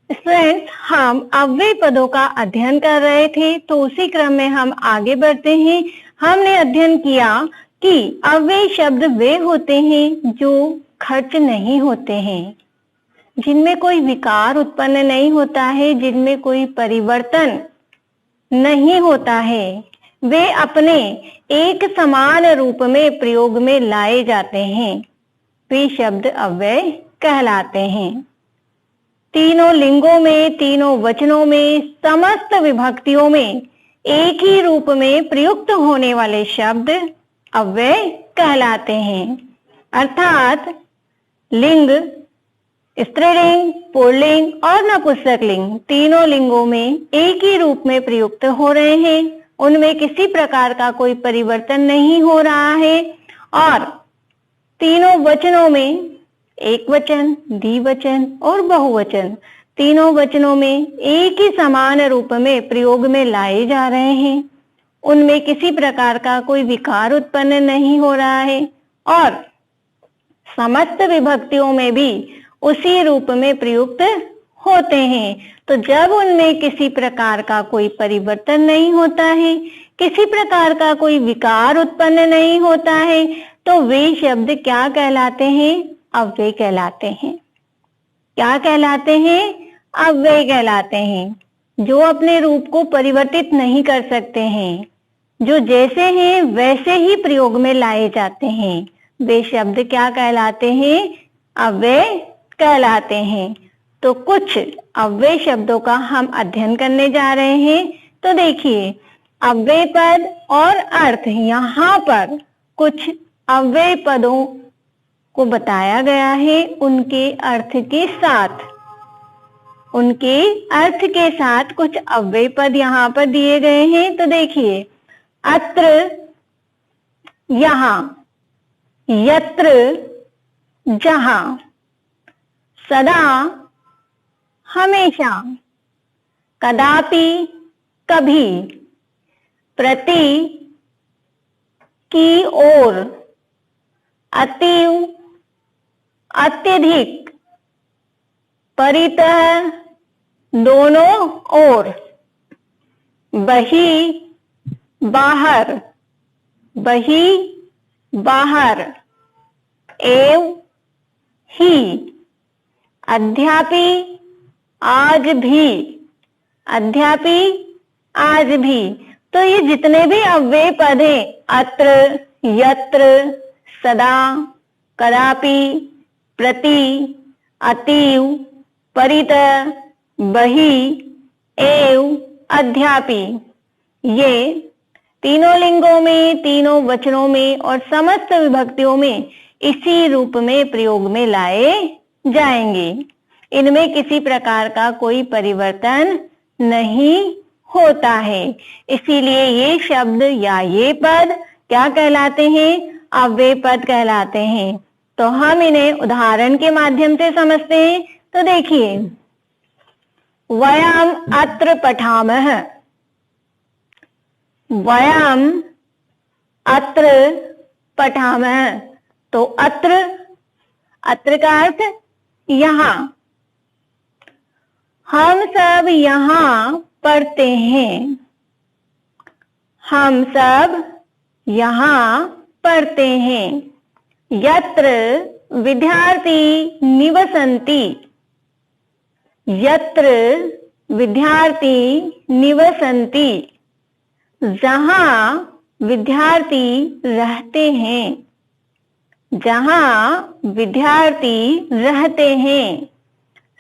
Friends, हम अव्यय पदों का अध्ययन कर रहे थे, तो उसी क्रम में हम आगे बढ़ते हैं। हमने अध्ययन किया कि अव्यय शब्द वे होते हैं जो खर्च नहीं होते हैं, जिनमें कोई विकार उत्पन्न नहीं होता है, जिनमें कोई परिवर्तन नहीं होता है। वे अपने एक समान रूप में प्रयोग में लाए जाते हैं। वे शब्द अव्यय कहलाते हैं। तीनों लिंगों में, तीनों वचनों में, समस्त विभक्तियों में एक ही रूप में प्रयुक्त होने वाले शब्द अव्यय कहलाते हैं। अर्थात लिंग, स्त्रीलिंग, पुल्लिंग और नपुंसकलिंग तीनों लिंगों में एक ही रूप में प्रयुक्त हो रहे हैं। उनमें किसी प्रकार का कोई परिवर्तन नहीं हो रहा है। और तीनों वचनों में एक वचन, द्विवचन और बहुवचन तीनों वचनों में एक ही समान रूप में प्रयोग में लाए जा रहे हैं। उनमें किसी प्रकार का कोई विकार उत्पन्न नहीं हो रहा है और समस्त विभक्तियों में भी उसी रूप में प्रयुक्त होते हैं। तो जब उनमें किसी प्रकार का कोई परिवर्तन नहीं होता है, किसी प्रकार का कोई विकार उत्पन्न नहीं होता है, तो वे शब्द क्या कहलाते हैं? अव्यय कहलाते हैं। क्या कहलाते हैं? अव्यय कहलाते हैं। जो अपने रूप को परिवर्तित नहीं कर सकते हैं, जो जैसे हैं वैसे ही प्रयोग में लाए जाते हैं, वे शब्द क्या कहलाते हैं? अव्यय कहलाते हैं। तो कुछ अव्यय शब्दों का हम अध्ययन करने जा रहे हैं। तो देखिए, अव्यय पद और अर्थ, यहाँ पर कुछ अव्यय पदों को बताया गया है उनके अर्थ के साथ। उनके अर्थ के साथ कुछ अव्यय पद यहाँ पर दिए गए हैं। तो देखिए, अत्र, यहाँ, यत्र, जहाँ, सदा, हमेशा, कदापि, कभी, प्रति, की ओर, अतीव, अत्यधिक, परितः, दोनों ओर, बही, बाहर, बही, बाहर, एव, ही, अद्यापि, आज भी, अद्यापि, आज भी। तो ये जितने भी अव्यय पद हैं, अत्र, यत्र, सदा, कदापि, प्रति, अतीव, परितः, बही, एव, अद्यापि, ये तीनों लिंगों में, तीनों वचनों में और समस्त विभक्तियों में इसी रूप में प्रयोग में लाए जाएंगे। इनमें किसी प्रकार का कोई परिवर्तन नहीं होता है। इसीलिए ये शब्द या ये पद क्या कहलाते हैं? अव्यय पद कहलाते हैं। तो हम इन्हें उदाहरण के माध्यम से समझते हैं। तो देखिए, वयम अत्र पठामः, वयम अत्र पठामः। तो अत्र, अत्र का अर्थ यहाँ। हम सब यहाँ पढ़ते हैं। हम सब यहाँ पढ़ते हैं। यत्र विद्यार्थी निवसन्ति, यत्र विद्यार्थी निवसन्ति, जहाँ विद्यार्थी रहते हैं, जहाँ विद्यार्थी रहते हैं।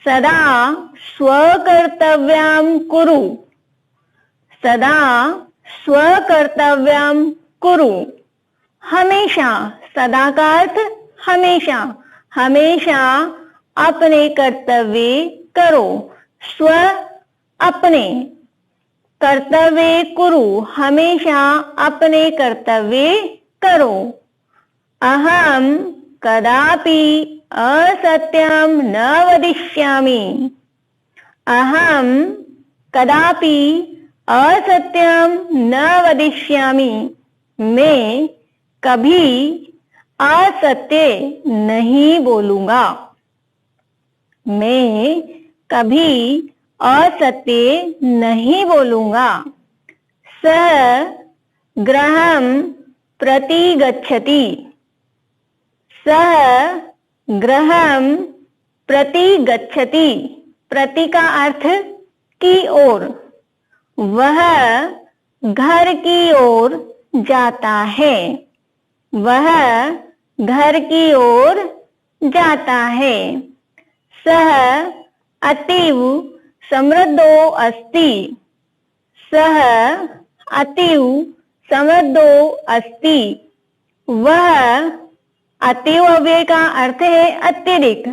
सदा स्वकर्तव्यं कुरु, सदा स्वकर्तव्यं कुरु। हमेशा, सदा का अर्थ हमेशा, हमेशा अपने कर्तव्य करो। स्व, अपने, कर्तव्य कुरु, हमेशा अपने कर्तव्य करो। अहम कदापि असत्यं न वदिष्यामि, अहम कदापि असत्यं न वदिष्यामि, मैं कभी असत्य नहीं बोलूंगा, मैं कभी असत्य नहीं बोलूंगा। सः गृहं प्रति गच्छति। सः गृहं प्रति गच्छति। प्रति का अर्थ की ओर। वह घर की ओर जाता है। वह घर की ओर जाता है। सः अतीव समृद्धो अस्ति। सः अतीव समृद्धो अस्ति। वह अतीव अव्यय का अर्थ है अत्यधिक।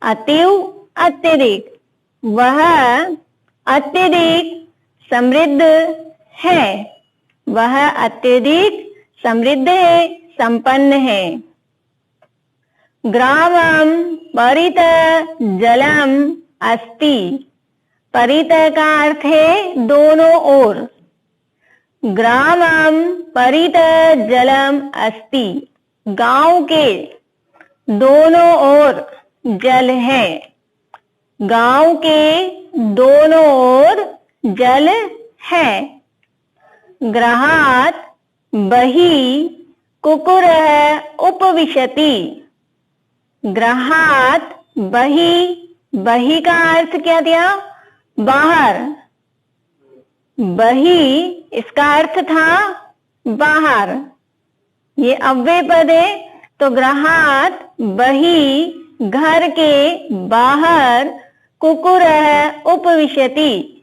अतीव अत्यधिक। वह अत्यधिक समृद्ध है। वह अत्यधिक समृद्ध है, संपन्न है। ग्रामं परितः जलम अस्ति। परितः का अर्थ है दोनों ओर। ग्रामं परितः जलम अस्ति। गांव के दोनों ओर जल है। गांव के दोनों ओर जल है। गृहात् बहिः कुक्कुरः उपविशति। गृहात् बहिः, बहिः का अर्थ क्या दिया? बाहर। बहिः इसका अर्थ था बाहर। ये अव्यय पद है, तो गृहात् बहिः घर के बाहर कुक्कुरः उपविशति।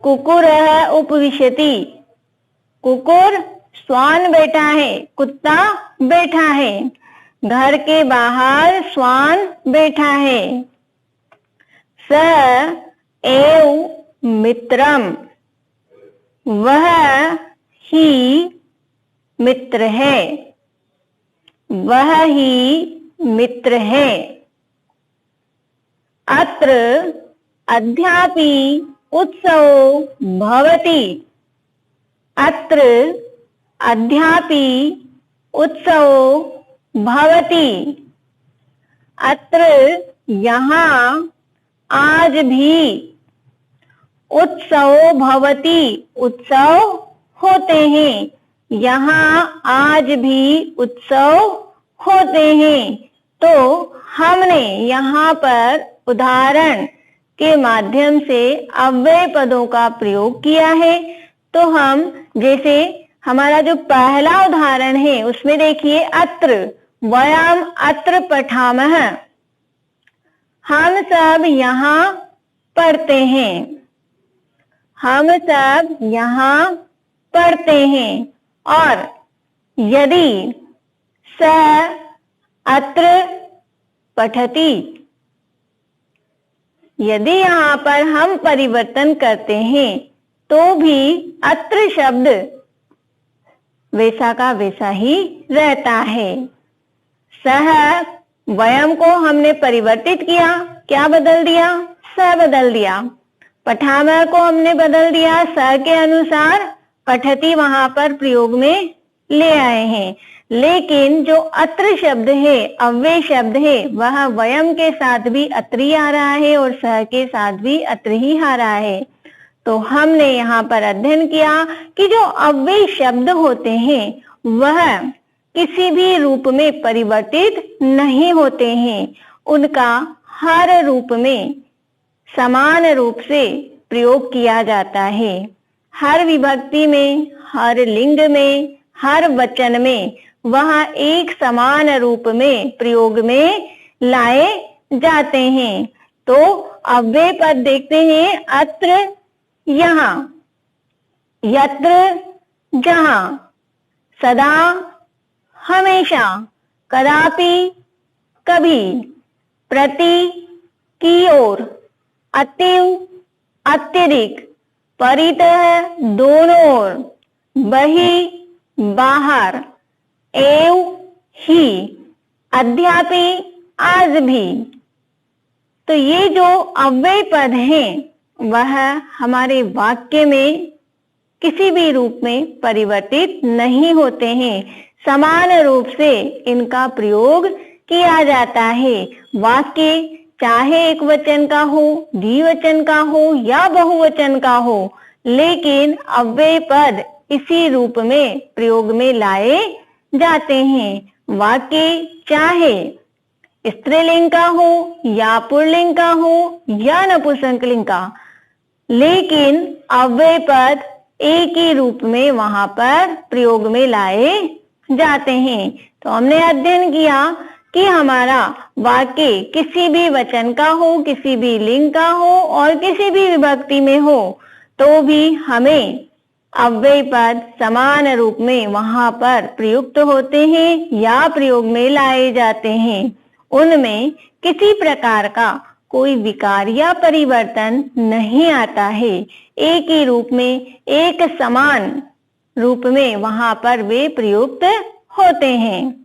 कुक्कुरः उपविशति। कुक्कुर श्वान बैठा है, कुत्ता बैठा है। घर के बाहर श्वान बैठा है। सः एव मित्रम। वह ही मित्र है। वह ही मित्र है। अत्र अद्यापि उत्सवो भवति। अत्र अद्यापि उत्सवो भवति। अत्र यहाँ आज भी उत्सवो भवति, उत्सव होते हैं। यहाँ आज भी उत्सव होते हैं। तो हमने यहाँ पर उदाहरण के माध्यम से अव्यय पदों का प्रयोग किया है। तो हम जैसे हमारा जो पहला उदाहरण है उसमें देखिए, अत्र वयम अत्र पठामः। हम सब यहाँ पढ़ते हैं। हम सब यहाँ पढ़ते हैं। और यदि सः अत्र पठति, यदि यहाँ पर हम परिवर्तन करते हैं तो भी अत्र शब्द वैसा का वैसा ही रहता है। सः वयम को हमने परिवर्तित किया, क्या बदल दिया? स बदल दिया। पठामः को हमने बदल दिया, स के अनुसार पठति वहां पर प्रयोग में ले आए हैं। लेकिन जो अत्र शब्द है, अव्यय शब्द है, वह वयम के साथ भी अत्र ही आ रहा है और सह के साथ भी अत्र ही आ रहा है। तो हमने यहाँ पर अध्ययन किया कि जो अव्यय शब्द होते हैं वह किसी भी रूप में परिवर्तित नहीं होते हैं। उनका हर रूप में समान रूप से प्रयोग किया जाता है। हर विभक्ति में, हर लिंग में, हर वचन में वह एक समान रूप में प्रयोग में लाए जाते हैं। तो अव्यय पद देखते हैं, अत्र यहाँ, यत्र जहाँ, सदा हमेशा, कदापि कभी, प्रति की ओर, अतीव अत्यधिक, परितः दोनों ओर, बहि बाहर, एव ही, अद्यापि आज भी। तो ये जो अव्यय पद हैं वह हमारे वाक्य में किसी भी रूप में परिवर्तित नहीं होते हैं। समान रूप से इनका प्रयोग किया जाता है। वाक्य चाहे एक वचन का हो, द्विवचन का हो या बहुवचन का हो, लेकिन अव्यय पद इसी रूप में प्रयोग में लाए जाते हैं। वाक्य चाहे स्त्रीलिंग का हो या पुल्लिंग का हो या नपुंसकलिंग का, लेकिन अव्यय पद एक ही रूप में वहां पर प्रयोग में लाए जाते हैं। तो हमने अध्ययन किया कि हमारा वाक्य किसी भी वचन का हो, किसी भी लिंग का हो और किसी भी विभक्ति में हो, तो भी हमें अव्यय पद समान रूप में वहां पर प्रयुक्त होते हैं या प्रयोग में लाए जाते हैं। उनमें किसी प्रकार का कोई विकार या परिवर्तन नहीं आता है। एक ही रूप में, एक समान रूप में वहां पर वे प्रयुक्त होते हैं।